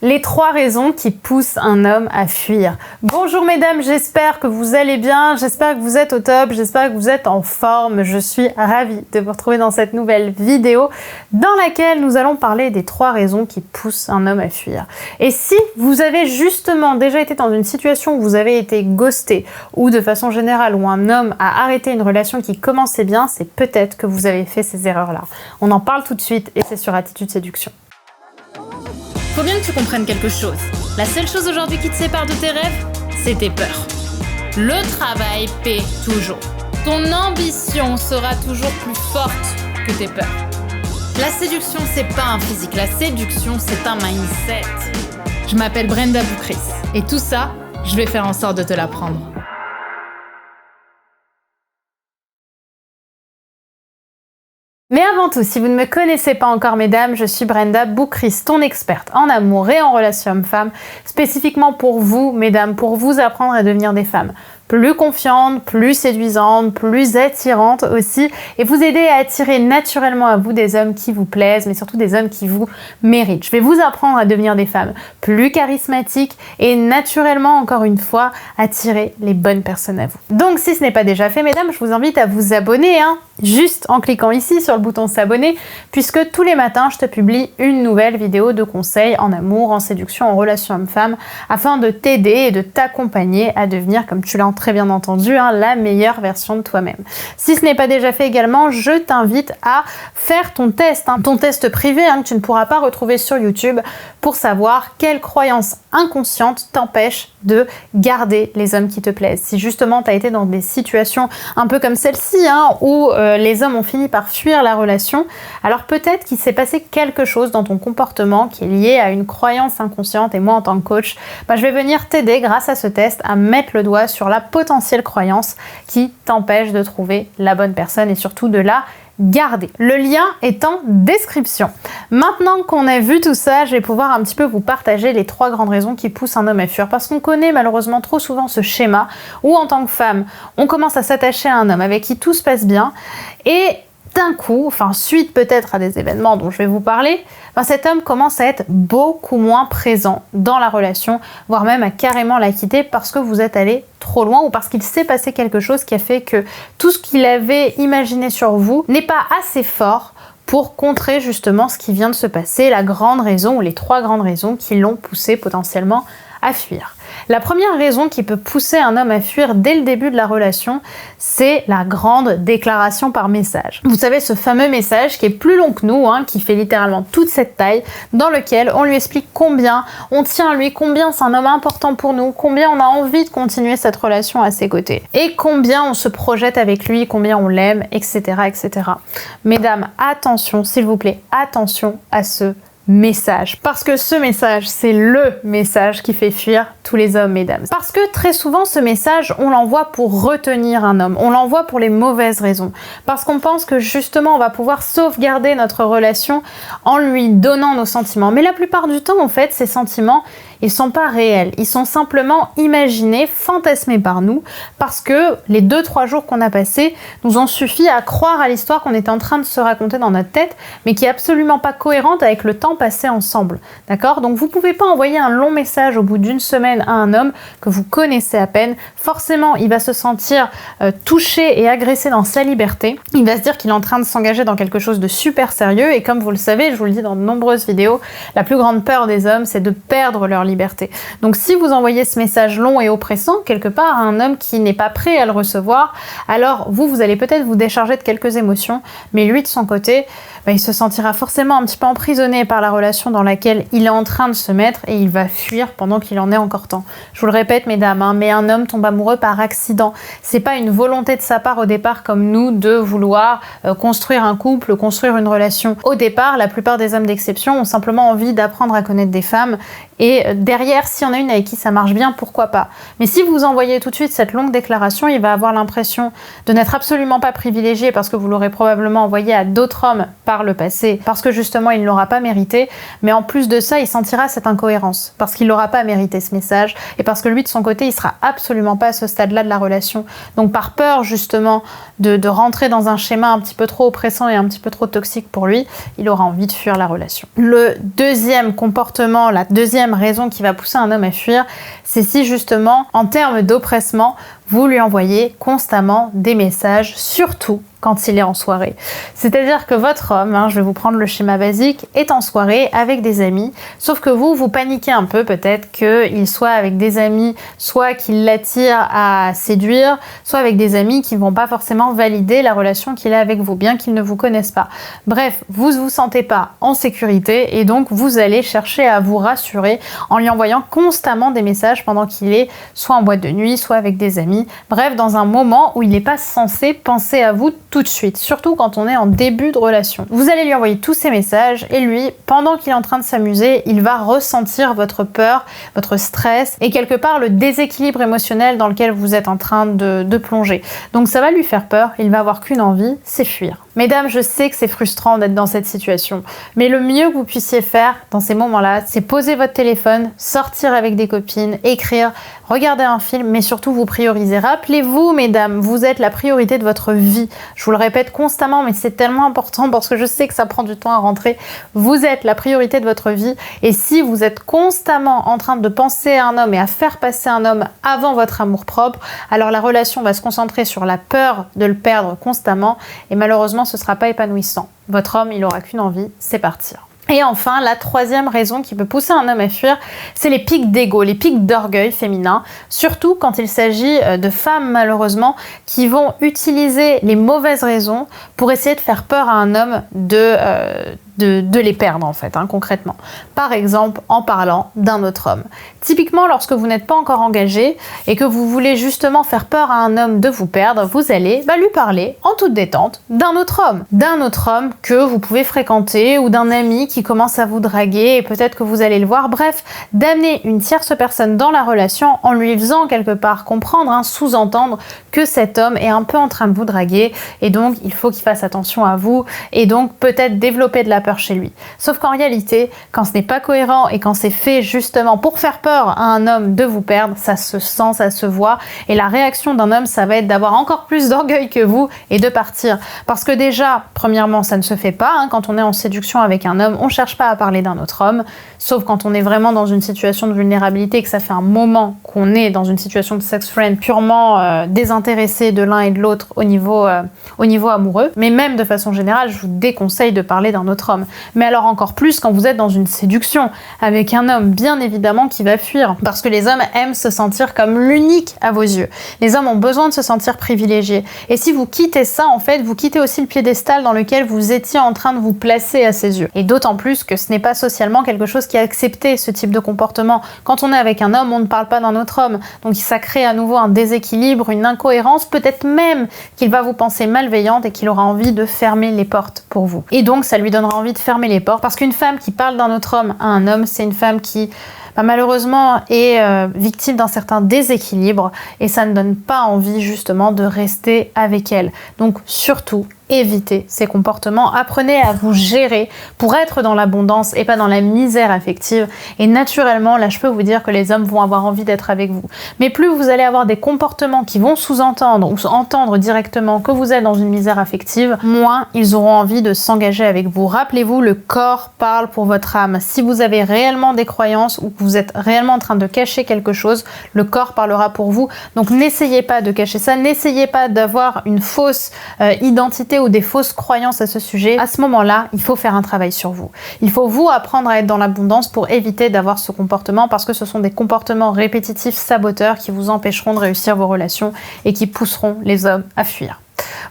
Les 3 raisons qui poussent un homme à fuir. Bonjour mesdames, j'espère que vous allez bien, j'espère que vous êtes au top, j'espère que vous êtes en forme. Je suis ravie de vous retrouver dans cette nouvelle vidéo dans laquelle nous allons parler des 3 raisons qui poussent un homme à fuir. Et si vous avez justement déjà été dans une situation où vous avez été ghosté ou de façon générale où un homme a arrêté une relation qui commençait bien, c'est peut-être que vous avez fait ces erreurs-là. On en parle tout de suite et c'est sur Attitude Séduction. Faut bien que tu comprennes quelque chose. La seule chose aujourd'hui qui te sépare de tes rêves, c'est tes peurs. Le travail paie toujours. Ton ambition sera toujours plus forte que tes peurs. La séduction, c'est pas un physique. La séduction, c'est un mindset. Je m'appelle Brenda Boukris. Et tout ça, je vais faire en sorte de te l'apprendre. Mais avant tout, si vous ne me connaissez pas encore mesdames, je suis Brenda Boukris, ton experte en amour et en relations hommes-femmes, spécifiquement pour vous mesdames, pour vous apprendre à devenir des femmes plus confiantes, plus séduisantes, plus attirantes aussi, et vous aider à attirer naturellement à vous des hommes qui vous plaisent, mais surtout des hommes qui vous méritent. Je vais vous apprendre à devenir des femmes plus charismatiques et naturellement, encore une fois, attirer les bonnes personnes à vous. Donc si ce n'est pas déjà fait, mesdames, je vous invite à vous abonner, juste en cliquant ici sur le bouton s'abonner, puisque tous les matins, je te publie une nouvelle vidéo de conseils en amour, en séduction, en relations hommes-femmes, afin de t'aider et de t'accompagner à devenir, comme tu l'as très bien entendu, la meilleure version de toi-même. Si ce n'est pas déjà fait également, je t'invite à faire ton test privé que tu ne pourras pas retrouver sur YouTube pour savoir quelles croyances inconscientes t'empêchent de garder les hommes qui te plaisent. Si justement tu as été dans des situations un peu comme celle-ci, où les hommes ont fini par fuir la relation, alors peut-être qu'il s'est passé quelque chose dans ton comportement qui est lié à une croyance inconsciente, et moi en tant que coach, je vais venir t'aider grâce à ce test à mettre le doigt sur la potentielle croyance qui t'empêche de trouver la bonne personne et surtout de la garder. Le lien est en description. Maintenant qu'on a vu tout ça, je vais pouvoir un petit peu vous partager les 3 grandes raisons qui poussent un homme à fuir, parce qu'on connaît malheureusement trop souvent ce schéma où en tant que femme, on commence à s'attacher à un homme avec qui tout se passe bien et d'un coup, suite peut-être à des événements dont je vais vous parler, cet homme commence à être beaucoup moins présent dans la relation, voire même à carrément la quitter parce que vous êtes allé trop loin ou parce qu'il s'est passé quelque chose qui a fait que tout ce qu'il avait imaginé sur vous n'est pas assez fort pour contrer justement ce qui vient de se passer, la grande raison ou les 3 grandes raisons qui l'ont poussé potentiellement à fuir. La première raison qui peut pousser un homme à fuir dès le début de la relation, c'est la grande déclaration par message. Vous savez, ce fameux message qui est plus long que nous, qui fait littéralement toute cette taille, dans lequel on lui explique combien on tient à lui, combien c'est un homme important pour nous, combien on a envie de continuer cette relation à ses côtés, et combien on se projette avec lui, combien on l'aime, etc., etc. Mesdames, attention, s'il vous plaît, attention à ce message, parce que ce message, c'est le message qui fait fuir tous les hommes, mesdames. Parce que très souvent, ce message, on l'envoie pour retenir un homme, on l'envoie pour les mauvaises raisons, parce qu'on pense que justement, on va pouvoir sauvegarder notre relation en lui donnant nos sentiments. Mais la plupart du temps, en fait, ces sentiments, ils sont pas réels, ils sont simplement imaginés, fantasmés par nous, parce que les 2-3 jours qu'on a passés nous ont suffi à croire à l'histoire qu'on est en train de se raconter dans notre tête, mais qui est absolument pas cohérente avec le temps passé ensemble, d'accord? Donc vous pouvez pas envoyer un long message au bout d'une semaine à un homme que vous connaissez à peine. Forcément, il va se sentir touché et agressé dans sa liberté. Il va se dire qu'il est en train de s'engager dans quelque chose de super sérieux, et comme vous le savez, je vous le dis dans de nombreuses vidéos, la plus grande peur des hommes, c'est de perdre leur liberté. Donc si vous envoyez ce message long et oppressant quelque part à un homme qui n'est pas prêt à le recevoir, alors vous allez peut-être vous décharger de quelques émotions, mais lui de son côté, il se sentira forcément un petit peu emprisonné par la relation dans laquelle il est en train de se mettre, et il va fuir pendant qu'il en est encore temps. Je vous le répète mesdames, mais un homme tombe amoureux par accident. C'est pas une volonté de sa part au départ comme nous de vouloir construire un couple, construire une relation. Au départ, la plupart des hommes d'exception ont simplement envie d'apprendre à connaître des femmes, et derrière, si on a une avec qui ça marche bien, pourquoi pas. Mais si vous envoyez tout de suite cette longue déclaration, il va avoir l'impression de n'être absolument pas privilégié parce que vous l'aurez probablement envoyé à d'autres hommes par par le passé parce que justement il ne l'aura pas mérité, mais en plus de ça il sentira cette incohérence parce qu'il n'aura pas mérité ce message et parce que lui de son côté il sera absolument pas à ce stade-là de la relation. Donc par peur justement de rentrer dans un schéma un petit peu trop oppressant et un petit peu trop toxique pour lui, il aura envie de fuir la relation. Le deuxième comportement, la deuxième raison qui va pousser un homme à fuir, c'est si justement en termes d'oppressement vous lui envoyez constamment des messages, surtout quand il est en soirée. C'est-à-dire que votre homme, je vais vous prendre le schéma basique, est en soirée avec des amis, sauf que vous paniquez un peu peut-être qu'il soit avec des amis, soit qu'il l'attire à séduire, soit avec des amis qui ne vont pas forcément valider la relation qu'il a avec vous, bien qu'ils ne vous connaissent pas. Bref, vous ne vous sentez pas en sécurité et donc vous allez chercher à vous rassurer en lui envoyant constamment des messages pendant qu'il est soit en boîte de nuit, soit avec des amis. Bref, dans un moment où il n'est pas censé penser à vous tout de suite, surtout quand on est en début de relation. Vous allez lui envoyer tous ces messages et lui, pendant qu'il est en train de s'amuser, il va ressentir votre peur, votre stress et quelque part le déséquilibre émotionnel dans lequel vous êtes en train de plonger. Donc ça va lui faire peur, il va avoir qu'une envie, c'est fuir. Mesdames, je sais que c'est frustrant d'être dans cette situation, mais le mieux que vous puissiez faire dans ces moments-là, c'est poser votre téléphone, sortir avec des copines, écrire, regarder un film, mais surtout vous prioriser. Rappelez-vous, mesdames, vous êtes la priorité de votre vie. Je vous le répète constamment, mais c'est tellement important parce que je sais que ça prend du temps à rentrer. Vous êtes la priorité de votre vie et si vous êtes constamment en train de penser à un homme et à faire passer un homme avant votre amour-propre, alors la relation va se concentrer sur la peur de le perdre constamment et malheureusement, ce ne sera pas épanouissant. Votre homme, il n'aura qu'une envie, c'est partir. Et enfin, la troisième raison qui peut pousser un homme à fuir, c'est les pics d'ego, les pics d'orgueil féminin, surtout quand il s'agit de femmes malheureusement qui vont utiliser les mauvaises raisons pour essayer de faire peur à un homme de les perdre en fait, concrètement. Par exemple, en parlant d'un autre homme. Typiquement, lorsque vous n'êtes pas encore engagé et que vous voulez justement faire peur à un homme de vous perdre, vous allez lui parler en toute détente d'un autre homme que vous pouvez fréquenter ou d'un ami qui commence à vous draguer et peut-être que vous allez le voir. Bref, d'amener une tierce personne dans la relation en lui faisant quelque part comprendre, sous-entendre que cet homme est un peu en train de vous draguer et donc il faut qu'il fasse attention à vous et donc peut-être développer de la peur chez lui. Sauf qu'en réalité, quand ce n'est pas cohérent et quand c'est fait justement pour faire peur à un homme de vous perdre, ça se sent, ça se voit et la réaction d'un homme, ça va être d'avoir encore plus d'orgueil que vous et de partir. Parce que déjà, premièrement, ça ne se fait pas. Quand on est en séduction avec un homme, on cherche pas à parler d'un autre homme, sauf quand on est vraiment dans une situation de vulnérabilité et que ça fait un moment qu'on est dans une situation de sex friend purement désintéressé de l'un et de l'autre au niveau amoureux. Mais même de façon générale, je vous déconseille de parler d'un autre homme. Mais alors encore plus quand vous êtes dans une séduction avec un homme, bien évidemment, qui va fuir. Parce que les hommes aiment se sentir comme l'unique à vos yeux. Les hommes ont besoin de se sentir privilégiés. Et si vous quittez ça, en fait, vous quittez aussi le piédestal dans lequel vous étiez en train de vous placer à ses yeux. Et d'autant plus que ce n'est pas socialement quelque chose qui est accepté, ce type de comportement. Quand on est avec un homme, on ne parle pas d'un autre homme. Donc ça crée à nouveau un déséquilibre, une incohérence, peut-être même qu'il va vous penser malveillante et qu'il aura envie de fermer les portes pour vous. Et donc ça lui donnera envie de fermer les portes parce qu'une femme qui parle d'un autre homme à un homme, c'est une femme qui malheureusement est victime d'un certain déséquilibre et ça ne donne pas envie justement de rester avec elle. Donc surtout, évitez ces comportements, apprenez à vous gérer pour être dans l'abondance et pas dans la misère affective et naturellement, là je peux vous dire que les hommes vont avoir envie d'être avec vous. Mais plus vous allez avoir des comportements qui vont sous-entendre ou entendre directement que vous êtes dans une misère affective, moins ils auront envie de s'engager avec vous. Rappelez-vous, le corps parle pour votre âme. Si vous avez réellement des croyances ou que vous êtes réellement en train de cacher quelque chose, le corps parlera pour vous. Donc n'essayez pas de cacher ça, n'essayez pas d'avoir une fausse identité ou des fausses croyances à ce sujet. À ce moment-là, il faut faire un travail sur vous. Il faut vous apprendre à être dans l'abondance pour éviter d'avoir ce comportement parce que ce sont des comportements répétitifs saboteurs qui vous empêcheront de réussir vos relations et qui pousseront les hommes à fuir.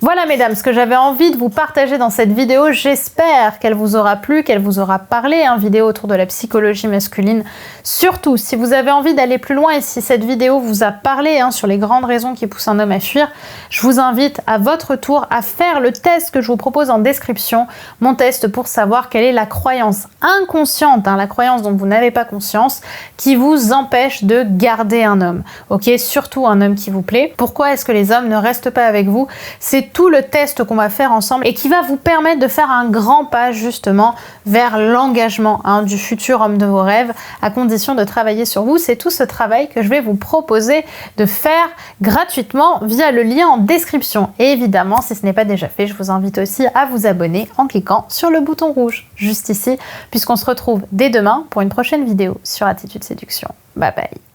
Voilà mesdames, ce que j'avais envie de vous partager dans cette vidéo. J'espère qu'elle vous aura plu, qu'elle vous aura parlé, vidéo autour de la psychologie masculine. Surtout, si vous avez envie d'aller plus loin et si cette vidéo vous a parlé sur les grandes raisons qui poussent un homme à fuir, je vous invite à votre tour à faire le test que je vous propose en description. Mon test pour savoir quelle est la croyance inconsciente, la croyance dont vous n'avez pas conscience, qui vous empêche de garder un homme. Ok, surtout un homme qui vous plaît. Pourquoi est-ce que les hommes ne restent pas avec vous? C'est C'est tout le test qu'on va faire ensemble et qui va vous permettre de faire un grand pas justement vers l'engagement du futur homme de vos rêves, à condition de travailler sur vous. C'est tout ce travail que je vais vous proposer de faire gratuitement via le lien en description. Et évidemment, si ce n'est pas déjà fait, je vous invite aussi à vous abonner en cliquant sur le bouton rouge juste ici, puisqu'on se retrouve dès demain pour une prochaine vidéo sur Attitude Séduction. Bye bye.